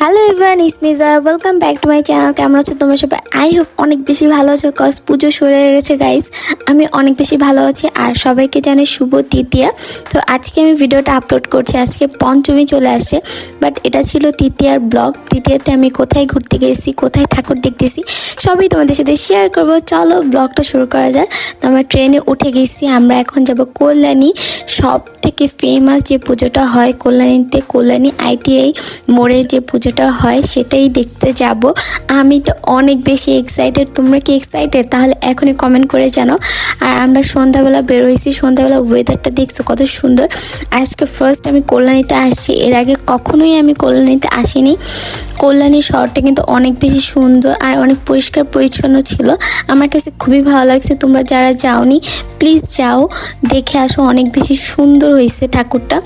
Hello everyone, ইসমিজা welcome back to my channel. কেমন আছো তোমরা সবাই? আই হোপ অনেক বেশি ভালো আছো, কজ পুজো শুরু হয়ে গেছে গাইস। আমি অনেক বেশি ভালো আছি আর সবাইকে জানাই শুভ তৃতীয়া। তো আজকে আমি ভিডিওটা আপলোড করছি, আজকে পঞ্চমী চলে আসছে, বাট এটা ছিল তৃতীয়ার ব্লগ। তৃতীয়াতে আমি কোথায় ঘুরতে গেছি, কোথায় ঠাকুর দেখতেছি সবই তোমাদের সাথে শেয়ার করব। চলো ব্লগটা শুরু করা যায়। তো আমরা ট্রেনে উঠে গেছি, আমরা এখন যাব কল্যাণী। সব থেকে ফেমাস যে পুজোটা হয় কল্যাণীতে, কল্যাণী ITI মোড়ে যে পুজোটা হয় সেটাই দেখতে যাব। আমি তো অনেক বেশি এক্সাইটেড। তোমরা কি এক্সাইটেড? তাহলে এখনই কমেন্ট করে জানাও। আর আমরা সন্ধ্যাবেলা বেরোইছি, সন্ধ্যাবেলা ওয়েদারটা দেখছো কত সুন্দর। আজকে ফার্স্ট আমি কল্যাণীতে আসছি, এর আগে কখনোই আমি কল্যাণীতে আসিনি। কল্যাণী শহরটা কিন্তু অনেক বেশি সুন্দর আর অনেক পরিষ্কার পরিচ্ছন্ন ছিল, আমার কাছে খুবই ভালো লাগছে। তোমরা যারা যাওনি প্লিজ যাও, দেখে আসো, অনেক বেশি সুন্দর হয়েছে ঠাকুরটা।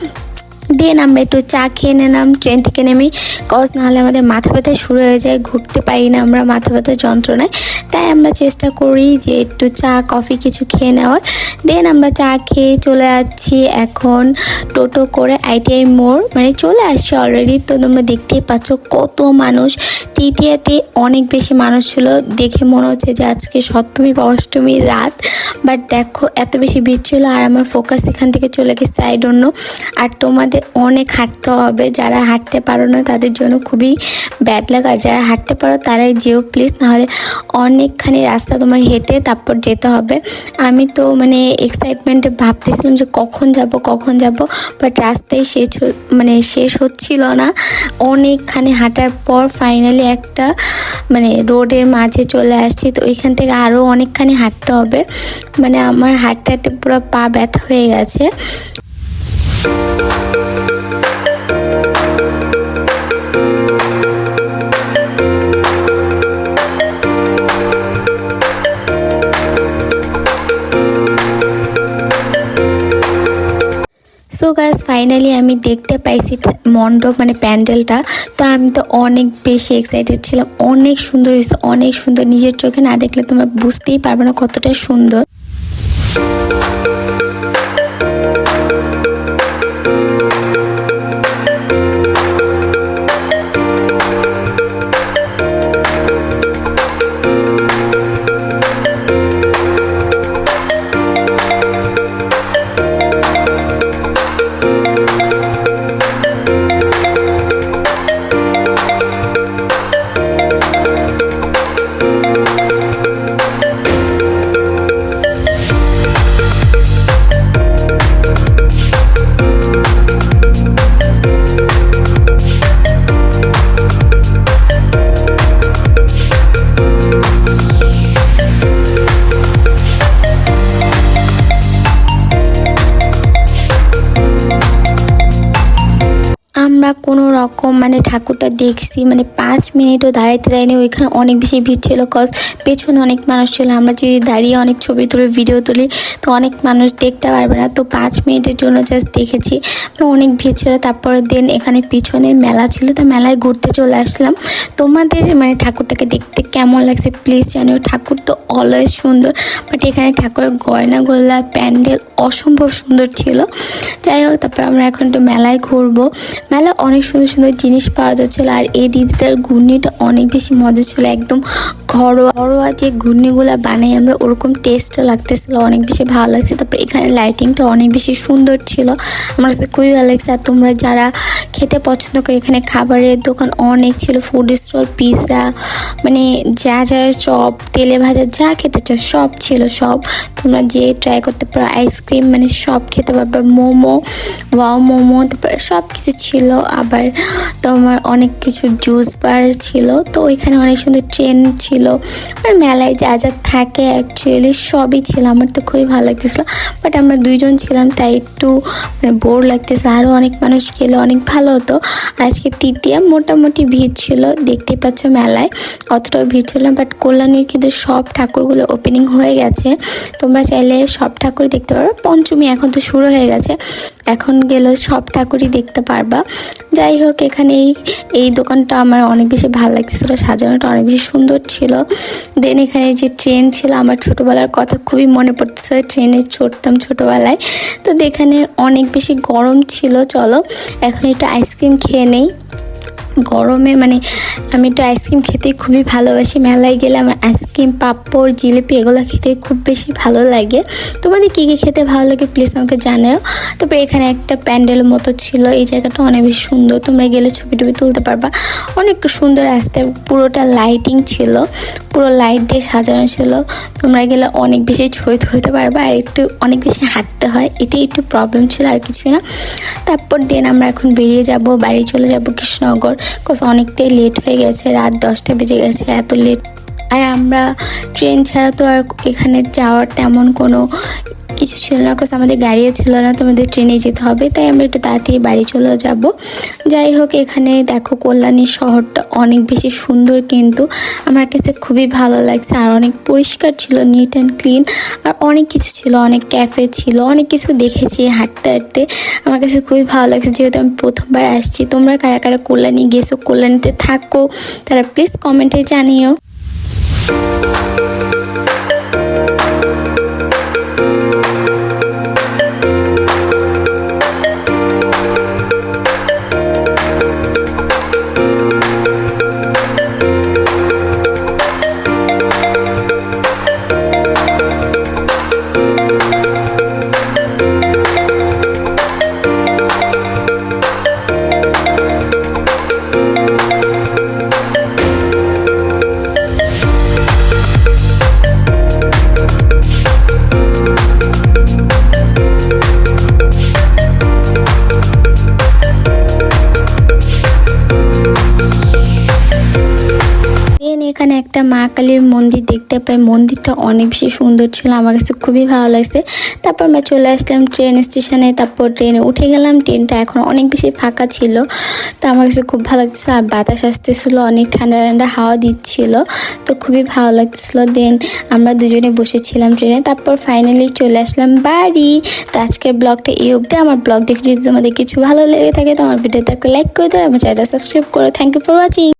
দেন আমরা একটু চা খেয়ে নিলাম ট্রেন থেকে নেমে, কজ নাহলে আমাদের মাথা ব্যথা শুরু হয়ে যায়, ঘুরতে পারি না আমরা মাথা ব্যথার যন্ত্রণায়। তাই আমরা চেষ্টা করি যে একটু চা কফি কিছু খেয়ে নেওয়ার। দেন আমরা চা খেয়ে চলে যাচ্ছি এখন টোটো করে ITI মোড়, মানে চলে আসছি অলরেডি। তো তোমরা দেখতেই পাচ্ছ কত মানুষ। তৃতীয়াতে অনেক বেশি মানুষ ছিল, দেখে মনে হচ্ছে যে আজকে সপ্তমী বা অষ্টমীর রাত, বাট দেখো এত বেশি ভিড় ছিল আর আমার ফোকাস এখান থেকে চলে গেছে আই ডোন্ট নো। আর তোমাদের অনেক হাঁটতে হবে, যারা হাঁটতে পারো না তাদের জন্য খুবই ব্যাড লাগ, আর যারা হাঁটতে পারো তারাই যেও প্লিজ, নাহলে অনেকখানি রাস্তা তোমার হেঁটে তারপর যেতে হবে। আমি তো মানে এক্সাইটমেন্টে ভাবতেছিলাম যে কখন যাব, বাট রাস্তায় শেষ হচ্ছিল না। অনেকখানি হাঁটার পর ফাইনালি একটা মানে রোডের মাঝে চলে আসছি। তো ওইখান থেকে আরও অনেকখানি হাঁটতে হবে, মানে আমার হাঁটতে হাঁটতে পুরো পা ব্যথা হয়ে গেছে। সো গাইস ফাইনালি আমি দেখতে পাইছি মণ্ডপ, মানে প্যান্ডেলটা। তো আমি তো অনেক বেশি এক্সাইটেড ছিলাম, অনেক সুন্দর হয়েছে, অনেক সুন্দর। নিজের চোখে না দেখলে তোমরা বুঝতেই পারবে না কতটা সুন্দর। আমরা কোনো রকম মানে ঠাকুরটা দেখছি, মানে 5 মিনিটও দাঁড়াইতে দেয়নি। ওইখানে অনেক বেশি ভিড় ছিল, কজ পেছনে অনেক মানুষ ছিল। আমরা যদি দাঁড়িয়ে অনেক ছবি তুলি ভিডিও তুলি তো অনেক মানুষ দেখতে পারবে না, তো 5 মিনিটের জন্য জাস্ট দেখেছি। অনেক ভিড় ছিল। তারপরে দেন এখানে পিছনে মেলা ছিল, তো মেলায় ঘুরতে চলে আসলাম। তোমাদের মানে ঠাকুরটাকে দেখতে কেমন লাগছে প্লিজ জানিও। ঠাকুর তো অলওয়েজ সুন্দর, বাট এখানে ঠাকুরের গয়নাগুলা প্যান্ডেল অসম্ভব সুন্দর ছিল। যাই হোক, তারপর আমরা এখন একটু মেলায় ঘুরবো। মেলা অনেক সুন্দর সুন্দর জিনিস পাওয়া যাচ্ছিলো, আর এই দিদিটার ঘূর্ণিটা অনেক বেশি মজা ছিল। একদম ঘরোয়া যে ঘূর্ণিগুলো বানাই আমরা, ওরকম টেস্টও লাগতেছিল, অনেক বেশি ভালো লাগছে। তারপর এখানে লাইটিংটা অনেক বেশি সুন্দর ছিল, আমার কাছে খুবই ভালো লাগছে। আর তোমরা যারা খেতে পছন্দ করে, এখানে খাবারের দোকান অনেক ছিল, ফুড স্টল, পিৎজা, মানে যা চপ, তেলে ভাজা, যা খেতে চাও সব ছিল। সব তোমরা যে ট্রাই করতে পারো, আইসক্রিম মানে সব খেতে পারবে, মোমো, তারপরে সব কিছু ছিল। আবার তোমার অনেক কিছু জুস বার ছিল। তো ওইখানে অনেক সুন্দর ট্রেন ছিল, আর মেলায় যা যা থাকে অ্যাকচুয়ালি সবই ছিল। আমার তো খুবই ভালো লাগতেছিলো, বাট আমরা 2 জন ছিলাম তাই একটু মানে বোর লাগতেছে। আরও অনেক মানুষ গেলে অনেক ভালো হতো। আজকে তৃতীয়া, মোটামুটি ভিড় ছিল, দেখতে পাচ্ছ মেলায় কতটাও ভিড় ছিল। বাট কল্যাণীর কিন্তু সব ঠাকুরগুলো ওপেনিং হয়ে গেছে, তোমরা চাইলে সব ঠাকুর দেখতে পারো। পঞ্চমী এখন তো শুরু হয়ে গেছে, এখন গেলেও সব ঠাকুরই দেখতে পারবা। যাই হোক, এখানে এই দোকানটা আমার অনেক বেশি ভালো লাগতেছিল, সাজানোটা অনেক বেশি সুন্দর ছিল। দেন এখানে যে ট্রেন ছিল, আমার ছোটোবেলার কথা খুবই মনে পড়তেছে, ট্রেনে চড়তাম ছোটোবেলায়। তো এখানে অনেক বেশি গরম ছিল। চলো এখন একটা আইসক্রিম খেয়ে নেই। গরমে মানে আমি তো আইসক্রিম খেতে খুবই ভালোবাসি। মেলায় গেলে আমার আইসক্রিম, পাঁপড়, জিলিপি এগুলো খেতে খুব বেশি ভালো লাগে। তোমাদের কী কী খেতে ভালো লাগে প্লিজ আমাকে জানাও। তারপরে এখানে একটা প্যান্ডেল মতো ছিল, এই জায়গাটা অনেক বেশি সুন্দর, তোমরা গেলে ছবি টবি তুলতে পারবা। অনেক সুন্দর আসতে, পুরোটা লাইটিং ছিল, পুরো লাইট দিয়ে সাজানো ছিল। তোমরা গেলে অনেক বেশি ছবি তুলতে পারবা। আর একটু অনেক বেশি হাঁটতে হয়, এটাই একটু প্রবলেম ছিল, আর কিছুই না। তারপর দেন আমরা এখন বেরিয়ে যাব, বাড়ি চলে যাব কৃষ্ণনগর, কজ অনেকটাই লেট হয়ে গেছে, রাত 10টা বেজে গেছে, এত লেট। আর আমরা ট্রেন ছাড়া তো আর এখানে যাওয়ার তেমন কোনো কিছু ছিল না, কজ আমাদের গাড়িও ছিল না, তোমাদের ট্রেনে যেতে হবে, তাই আমরা একটু তাড়াতাড়ি বাড়ি চলে যাব। যাই হোক, এখানে দেখো কল্যাণী শহরটা অনেক বেশি সুন্দর, কিন্তু আমার কাছে খুবই ভালো লাগছে। আর অনেক পরিষ্কার ছিল, নিট অ্যান্ড ক্লিন। আর অনেক কিছু ছিল, অনেক ক্যাফে ছিল, অনেক কিছু দেখেছি হাঁটতে হাঁটতে। আমার কাছে খুবই ভালো লাগছে, যেহেতু আমি প্রথমবার আসছি। তোমরা কারা কারা কল্যাণী গেছো, কল্যাণীতে থাকো, তারা প্লিজ কমেন্টে জানিও। এখানে একটা মা কালীর মন্দির দেখতে পাই, মন্দিরটা অনেক বেশি সুন্দর ছিল, আমার কাছে খুবই ভালো লাগছে। তারপর আমরা চলে আসলাম ট্রেন স্টেশনে, তারপর ট্রেনে উঠে গেলাম। ট্রেনটা এখন অনেক বেশি ফাঁকা ছিল, তো আমার কাছে খুব ভালো লাগছে। আর বাতাস আসতেছিল, অনেক ঠান্ডা ঠান্ডা হাওয়া দিচ্ছিল, তো খুবই ভালো লাগছিল। দেন আমরা দুজনে বসেছিলাম ট্রেনে, তারপর ফাইনালি চলে আসলাম বাড়ি। তো আজকের ব্লগটা এই অবধি। আমার ব্লগ দেখে যদি তোমাদের কিছু ভালো লেগে থাকে তো আমার ভিডিওতে একটা লাইক করে দাও, আমার চ্যানেলটা সাবস্ক্রাইব করো। Thank you for watching.